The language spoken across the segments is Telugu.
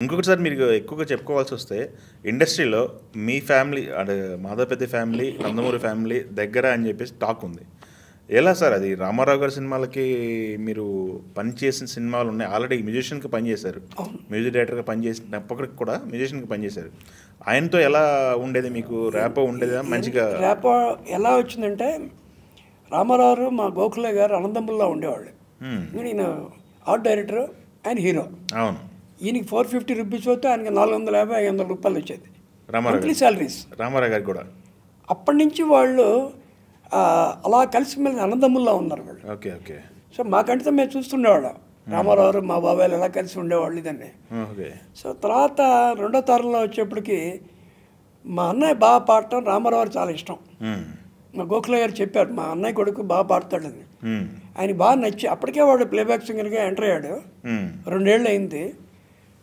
ఇంకొకసారి మీరు ఎక్కువగా చెప్పుకోవాల్సొస్తే, ఇండస్ట్రీలో మీ ఫ్యామిలీ అంటే మాధవపెద్ది ఫ్యామిలీ, నందమూరి ఫ్యామిలీ దగ్గర అని చెప్పేసి టాక్ ఉంది. ఎలా సార్ అది? రామారావు గారి సినిమాలకి మీరు పనిచేసిన సినిమాలు ఉన్నాయి. ఆల్రెడీ మ్యూజిషియన్‌గా పనిచేశారు. మ్యూజిక్ డైరెక్టర్‌గా పనిచేసినప్పటికి కూడా మ్యూజిషియన్‌గా పనిచేశారు. ఆయనతో ఎలా ఉండేది మీకు? ర్యాపో ఉండేదా మంచిగా? ర్యాపో ఎలా వచ్చిందంటే, రామారావు మా గోఖలే గారు అనంతపురంలో ఉండేవాళ్ళు. ఈయన ఆర్ట్ డైరెక్టర్, ఆయన హీరో. అవును. ఈయనకి 450 రూపీస్ పోతే ఆయనకి 450, 500 రూపాయలు వచ్చేది మంత్లీ శాలరీస్. రామారావు గారికి కూడా అప్పటి నుంచి వాళ్ళు అలా కలిసి మెలిసి అనంతముల్లో ఉన్నారు వాళ్ళు. Okay okay. సో మాకంటే మేము చూస్తుండేవాళ్ళం, రామారావు మా బాబాయ్లు ఎలా కలిసి ఉండేవాళ్ళు ఇదన్నీ. ఓకే. సో తర్వాత రెండో తరంలో వచ్చేప్పటికి మా అన్నయ్య బాగా పాడటం రామారావు చాలా ఇష్టం. మా గోఖలే గారు చెప్పారు, మా అన్నయ్య కొడుకు బాగా పాడతాడని. ఆయన బాగా నచ్చి అప్పటికే వాడు ప్లేబ్యాక్ సింగర్గా ఎంటర్ అయ్యాడు. 2 ఏళ్ళు అయింది.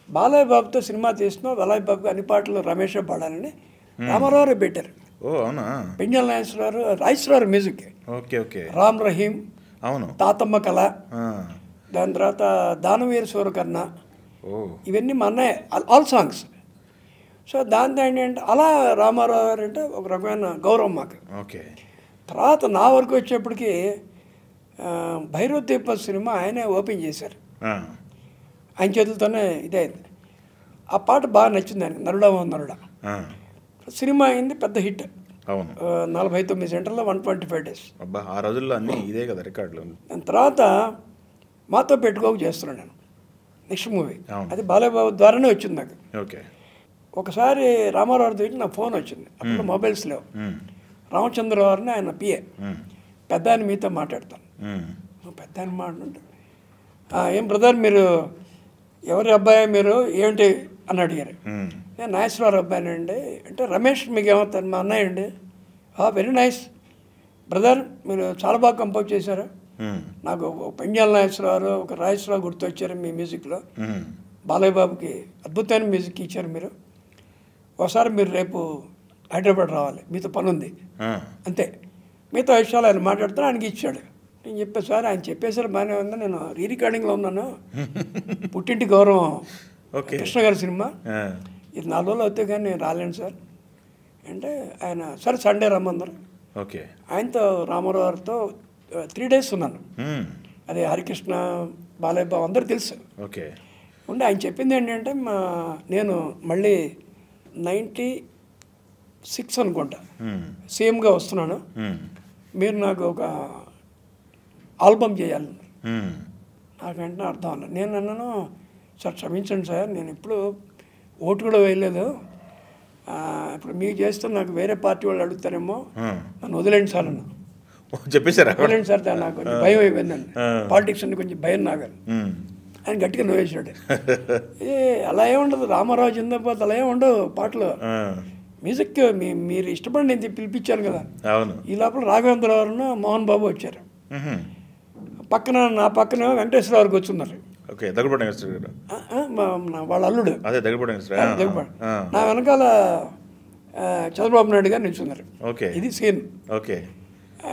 బాలయ్య బాబుతో సినిమా తీసినా బాలయ్య బాబుకి అన్ని పాటలు రమేషే పాడాలని రామారావు పెట్టారు. ఓ అవునా? పెంజల్ Rajeswararao music. Okay okay. Ram Rahim, అవును, తాతమ్మ కళ, దాని తర్వాత దానవీర సూరకర్ణ, ఇవన్నీ మా అన్నయ్య ఆల్ సాంగ్స్. సో దాంతో ఏంటంటే అలా రామారావు గారు అంటే ఒక రకమైన గౌరవం మాకు. ఓకే. తర్వాత నా వరకు వచ్చేప్పటికి భైరవ దీప సినిమా ఆయనే ఓపెన్ చేశారు. ఆయన చేతులతోనే ఇదైంది. ఆ పాట బాగా నచ్చింది ఆయనకి, నరుడా నరుడా. సినిమా అయింది, పెద్ద హిట్. అవును. 49 సెంటర్లో 125 days. అబ్బా, ఆ రోజుల్లో అన్నీ ఇదే కదా రికార్డులు. దాని తర్వాత మాతో పెట్టుకోక చేస్తున్నాను నేను నెక్స్ట్ మూవీ. అది బాలయ్య బాబు ద్వారానే వచ్చింది నాకు. ఓకే. ఒకసారి రామారావు దగ్గర నా ఫోన్ వచ్చింది, అప్పుడు మొబైల్స్ లేవు. రామచంద్రరావుని ఆయన పిఏ, పెద్ద ఆయన మీతో మాట్లాడతాను. పెద్ద ఆయన మాట్లాడుతుంటే, ఏం బ్రదర్ మీరు ఎవరి అబ్బాయి మీరు ఏంటి అని అడిగారు. నేను నాగేశ్వరరావు అబ్బాయిని అండి అంటే, రమేష్ మీకు ఏమవుతారు? మా అన్నయ్య అండి. వెరీ నైస్ బ్రదర్, మీరు చాలా బాగా కంపోజ్ చేశారు. నాకు ఒక పెంజాల నాగేశ్వరరావు, ఒక రాజేశ్వరరావు గుర్తొచ్చారు మీ మ్యూజిక్లో. బాలయ్య బాబుకి అద్భుతమైన మ్యూజిక్ ఇచ్చారు మీరు. ఒకసారి మీరు రేపు హైదరాబాద్ రావాలి, మీతో పని ఉంది అంతే. మిగతా విషయాలు ఆయన మాట్లాడుతాను. ఆయనకి ఇచ్చాడు. నేను చెప్పాను సార్, ఆయన చెప్పేసారు బాగానే ఉంది, నేను రీ రికార్డింగ్లో ఉన్నాను. పుట్టింటి గౌరవం కృష్ణ గారి సినిమా, ఇది 4 రోజులు అవుతే కానీ నేను రాలేను సార్ అంటే, ఆయన సరే సండే రమ్మన్నారు. ఓకే. ఆయనతో రామారావు గారితో 3 days ఉన్నాను. అదే హరికృష్ణ, బాలయ్య బాబు అందరూ తెలుసు. ఓకే. ఉండి ఆయన చెప్పింది ఏంటంటే, నేను మళ్ళీ 96 అనుకుంటా సీఎంగా వస్తున్నాను, మీరు నాకు ఒక ఆల్బమ్ చేయాలి. నాకంటే అర్థం అవ్వలేదు. నేను అన్నాను, సార్ క్షమించండి సార్, నేను ఇప్పుడు ఓటు కూడా వేయలేదు, ఇప్పుడు మీకు చేస్తే నాకు వేరే పార్టీ వాళ్ళు అడుగుతారేమో, నన్ను వదిలేండి సార్ అన్న. చెప్పేశారా? వదిలేండి సార్, నాకు కొంచెం భయం అయిపోయిందండి, పాలిటిక్స్ అంటే కొంచెం భయం నాకు. ఆయన గట్టిగా నవ్వేశాడు. అలా ఏముండదు, రామారావు జిందాబాద్ అలా ఏముండవు పాటలు. మ్యూజిక్ మీరు ఇష్టపడి నేను పిలిపించాను కదా. ఈ లోపల రాఘవేంద్రరావు, మోహన్ బాబు వచ్చారు. పక్కన నా పక్కన వెంకటేశ్వరరావు కూర్చున్నారు. వాళ్ళ అల్లుడు. నా వెనకాల చంద్రబాబు నాయుడు గారు నిల్చున్నారు. ఇది సీన్.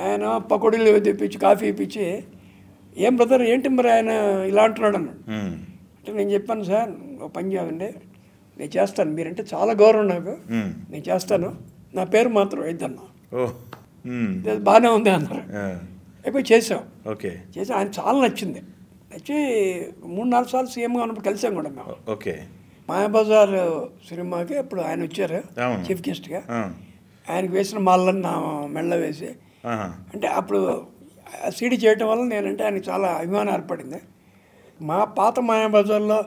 ఆయన పకోడీలు తెప్పించి కాఫీ ఇప్పించి, ఏం బ్రదర్ ఏంటి మరి ఆయన ఇలా అంటున్నాడు అన్నాడు. అంటే నేను చెప్పాను, సార్ ఒక పని చేయాలండి, నేను చేస్తాను, మీరంటే చాలా గౌరవం నాకు, నేను చేస్తాను, నా పేరు మాత్రం వద్దన్నా. బాగానే ఉంది అన్నారు. అయిపోయి చేసాం. చేసి ఆయన చాలా నచ్చింది. నచ్చి 3-4 సార్లు సీఎంగా ఉన్నప్పుడు కలిసాం కూడా మేము. మాయాబజార్ సినిమాకి అప్పుడు ఆయన వచ్చారు చీఫ్ గెస్ట్గా. ఆయనకు వేసిన మాలని నా మెళ్ళ వేసి, అంటే అప్పుడు సీడీ చేయటం వల్ల నేనంటే ఆయనకి చాలా అభిమానం ఏర్పడింది. మా పాత మాయాబజార్లో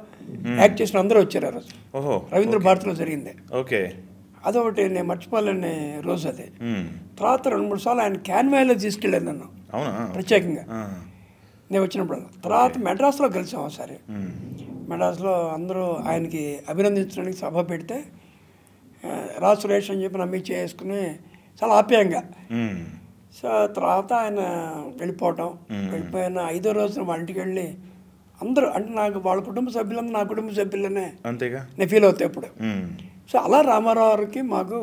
యాక్ట్ చేసిన అందరూ వచ్చారు ఆ రోజు. రవీంద్ర భారతిలో జరిగింది. అదొకటి నేను మర్చిపోలేని రోజు అది. తర్వాత 2-3 సార్లు ఆయన క్యాన్వాయ్లో తీసుకెళ్ళాను నన్ను ప్రత్యేకంగా నేను వచ్చినప్పుడు. తర్వాత మెడ్రాస్లో కలిసాం ఒకసారి. మెడ్రాస్లో అందరూ ఆయనకి అభినందించడానికి సభ పెడితే, రాజు సురేష్ అని చెప్పి నమ్మి చేసుకుని చాలా ఆప్యాయంగా. సో తర్వాత ఆయన వెళ్ళిపోవటం, వెళ్ళిపోయిన 5వ రోజున వాళ్ళ ఇంటికి వెళ్ళి అందరూ, అంటే నాకు వాళ్ళ కుటుంబ సభ్యులందరూ నా కుటుంబ సభ్యులనే నేను ఫీల్ అవుతాయి ఇప్పుడు. సో అలా రామారావుకి మాకు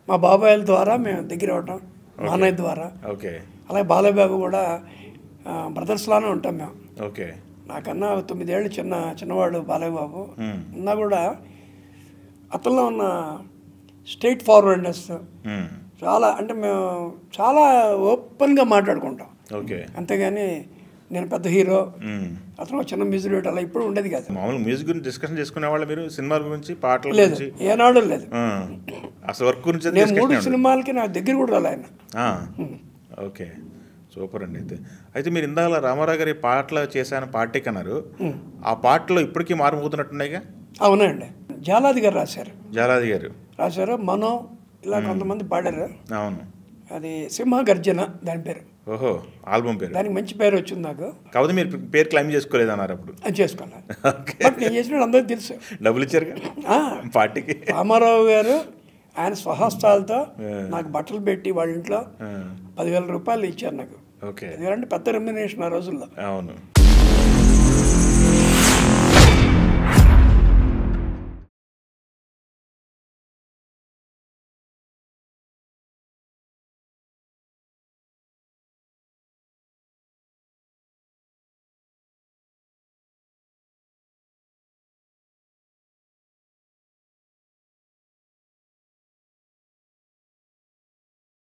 మా బాబాయిల ద్వారా మేము దగ్గర అవటం, మా అన్నయ్య ద్వారా. అలాగే బాలయ్య బాబు కూడా బ్రదర్స్లానే ఉంటాం మేము. నాకన్నా 9 ఏళ్ళు చిన్నవాడు బాలయ్య బాబు ఉన్నా కూడా అతనిలో ఉన్న స్ట్రైట్ ఫార్వర్డ్నెస్ చాలా, అంటే మేము చాలా ఓపెన్గా మాట్లాడుకుంటాం. ఓకే. అంతేగాని నేను పెద్ద హీరో, అతను చిన్న మ్యూజిక్ డైరెక్టర్ అలా ఇప్పుడు ఉండేది కాదు. మామూలు మ్యూజిక్ గురించి డిస్కషన్ చేసుకునేవాళ్ళు మీరు? సినిమాల గురించి, పాటల లేదు, గురించి ఏనాడు లేదు. అసలు వర్క్ గురించి నేను 3 సినిమాలకి నా దగ్గర కూడా రాలే ఆయన. ఓకే, సూపర్ అండి. అయితే మీరు ఇందాక రామారావు గారి పాటలు చేశాను పార్టీకి అన్నారు. ఆ పాటలో ఇప్పటికీ మారుమోగుతున్నట్టున్నాయిగా? అవునండి, జాలాది గారు రాశారు. జాలాది గారు రాశారు, మనో ఇలా కొంతమంది పాడారు. అవును, అది సింహగర్జన దాని పేరు. ఓహో, ఆల్బమ్ పేరు. దానికి మంచి పేరు వచ్చింది నాకు. కాకపోతే మీరు పేరు క్లైమ్ చేసుకోలేదు అన్నారు అప్పుడు. అది చేసుకోవాలి, బట్ నేను చేసినట్టు అందరికీ తెలుసు. డబ్బులు ఇచ్చారు పార్టీకి? రామారావు గారు ఆయన స్వహస్తాలతో నాకు బట్టలు పెట్టి వాళ్ళ ఇంట్లో 10,000 రూపాయలు ఇచ్చారు నాకు. ఓకే. ఎందుకంటే పెద్ద రెమ్యునరేషన్ ఆ రోజుల్లో. అవును.